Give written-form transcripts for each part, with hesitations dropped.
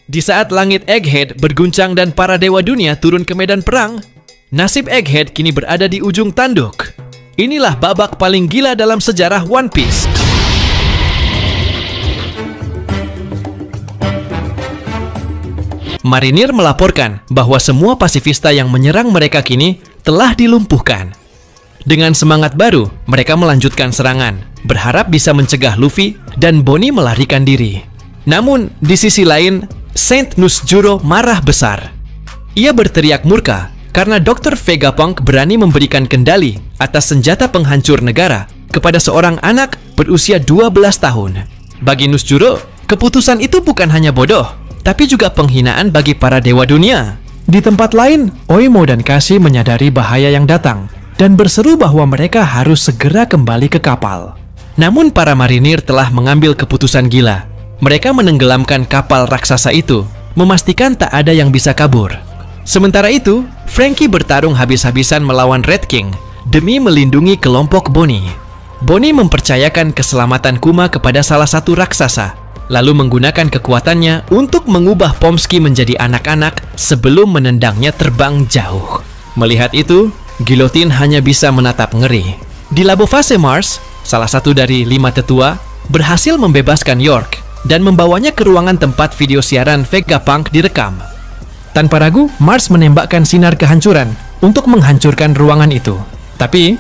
Di saat langit Egghead berguncang dan para dewa dunia turun ke medan perang, nasib Egghead kini berada di ujung tanduk. Inilah babak paling gila dalam sejarah One Piece. Marinir melaporkan bahwa semua pasifista yang menyerang mereka kini telah dilumpuhkan. Dengan semangat baru, mereka melanjutkan serangan, berharap bisa mencegah Luffy dan Bonnie melarikan diri. Namun, di sisi lain, Saint Nusjuro marah besar. Ia berteriak murka karena Dr. Vegapunk berani memberikan kendali atas senjata penghancur negara kepada seorang anak berusia 12 tahun. Bagi Nusjuro, keputusan itu bukan hanya bodoh, tapi juga penghinaan bagi para dewa dunia. Di tempat lain, Oimo dan Kashi menyadari bahaya yang datang dan berseru bahwa mereka harus segera kembali ke kapal. Namun para marinir telah mengambil keputusan gila. Mereka menenggelamkan kapal raksasa itu, memastikan tak ada yang bisa kabur. Sementara itu, Franky bertarung habis-habisan melawan Red King demi melindungi kelompok Bonnie. Bonnie mempercayakan keselamatan Kuma kepada salah satu raksasa, lalu menggunakan kekuatannya untuk mengubah Pomsky menjadi anak-anak sebelum menendangnya terbang jauh. Melihat itu, Guillotine hanya bisa menatap ngeri. Di Labo Fase Mars, salah satu dari 5 tetua berhasil membebaskan York dan membawanya ke ruangan tempat video siaran Vegapunk direkam. Tanpa ragu, Mars menembakkan sinar kehancuran untuk menghancurkan ruangan itu. Tapi,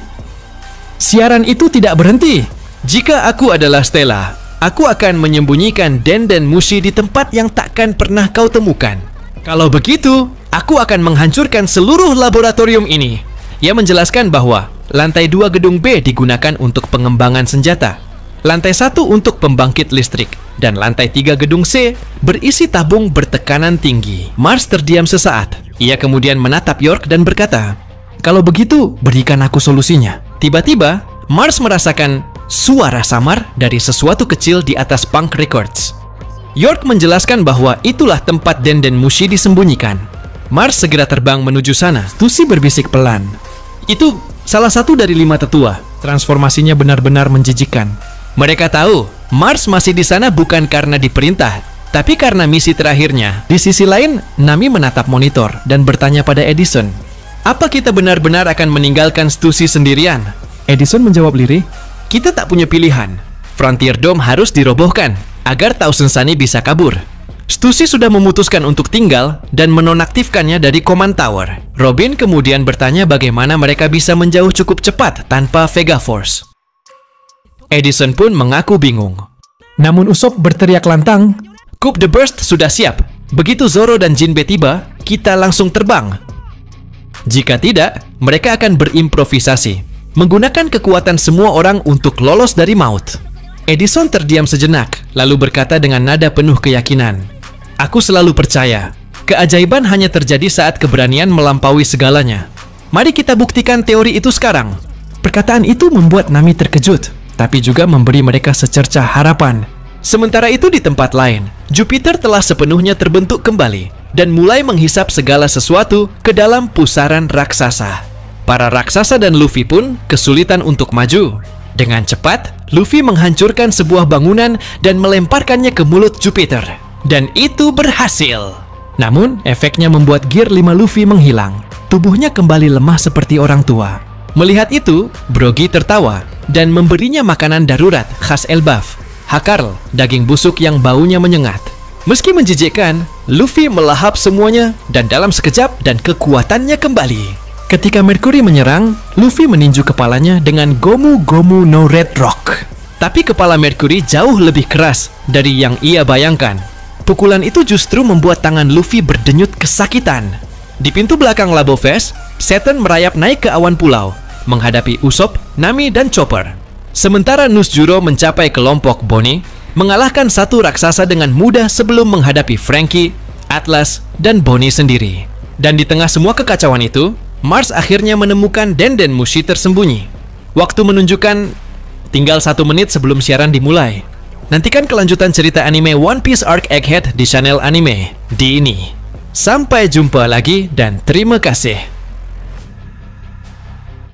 siaran itu tidak berhenti. Jika aku adalah Stella, aku akan menyembunyikan Den Mushi di tempat yang takkan pernah kau temukan. Kalau begitu, aku akan menghancurkan seluruh laboratorium ini. Ia menjelaskan bahwa lantai 2 gedung B digunakan untuk pengembangan senjata, lantai 1 untuk pembangkit listrik, dan lantai 3 gedung C berisi tabung bertekanan tinggi. Mars terdiam sesaat. Ia kemudian menatap York dan berkata, "Kalau begitu, berikan aku solusinya." Tiba-tiba, Mars merasakan suara samar dari sesuatu kecil di atas Punk Records. York menjelaskan bahwa itulah tempat Den Mushi disembunyikan. Mars segera terbang menuju sana. Tusi berbisik pelan, "Itu salah satu dari 5 tetua." Transformasinya benar-benar menjijikkan. Mereka tahu Mars masih di sana bukan karena diperintah, tapi karena misi terakhirnya. Di sisi lain, Nami menatap monitor dan bertanya pada Edison, "Apa kita benar-benar akan meninggalkan Stussy sendirian?" Edison menjawab lirih, "Kita tak punya pilihan. Frontier Dome harus dirobohkan agar Thousand Sunny bisa kabur. Stussy sudah memutuskan untuk tinggal dan menonaktifkannya dari Command Tower." Robin kemudian bertanya bagaimana mereka bisa menjauh cukup cepat tanpa Vega Force. Edison pun mengaku bingung. Namun Usopp berteriak lantang, "Coup de Burst sudah siap. Begitu Zoro dan Jinbe tiba, kita langsung terbang." Jika tidak, mereka akan berimprovisasi, menggunakan kekuatan semua orang untuk lolos dari maut. Edison terdiam sejenak, lalu berkata dengan nada penuh keyakinan, "Aku selalu percaya, keajaiban hanya terjadi saat keberanian melampaui segalanya. Mari kita buktikan teori itu sekarang." Perkataan itu membuat Nami terkejut, tapi juga memberi mereka secercah harapan. Sementara itu di tempat lain, Jupiter telah sepenuhnya terbentuk kembali dan mulai menghisap segala sesuatu ke dalam pusaran raksasa. Para raksasa dan Luffy pun kesulitan untuk maju. Dengan cepat, Luffy menghancurkan sebuah bangunan dan melemparkannya ke mulut Jupiter. Dan itu berhasil. Namun, efeknya membuat Gear 5 Luffy menghilang. Tubuhnya kembali lemah seperti orang tua. Melihat itu, Brogy tertawa dan memberinya makanan darurat khas Elbaf, Hakarl, daging busuk yang baunya menyengat. Meski menjijikkan, Luffy melahap semuanya dan dalam sekejap dan kekuatannya kembali. Ketika Mercury menyerang, Luffy meninju kepalanya dengan Gomu Gomu no Red Rock. Tapi kepala Mercury jauh lebih keras dari yang ia bayangkan. Pukulan itu justru membuat tangan Luffy berdenyut kesakitan. Di pintu belakang Labo Fest, Saturn merayap naik ke awan pulau, menghadapi Usopp, Nami, dan Chopper. Sementara Nusjuro mencapai kelompok Bonnie, mengalahkan satu raksasa dengan mudah sebelum menghadapi Franky, Atlas, dan Bonnie sendiri. Dan di tengah semua kekacauan itu, Mars akhirnya menemukan Den Mushi tersembunyi. Waktu menunjukkan tinggal 1 menit sebelum siaran dimulai. Nantikan kelanjutan cerita anime One Piece Arc Egghead di channel anime di ini. Sampai jumpa lagi dan terima kasih.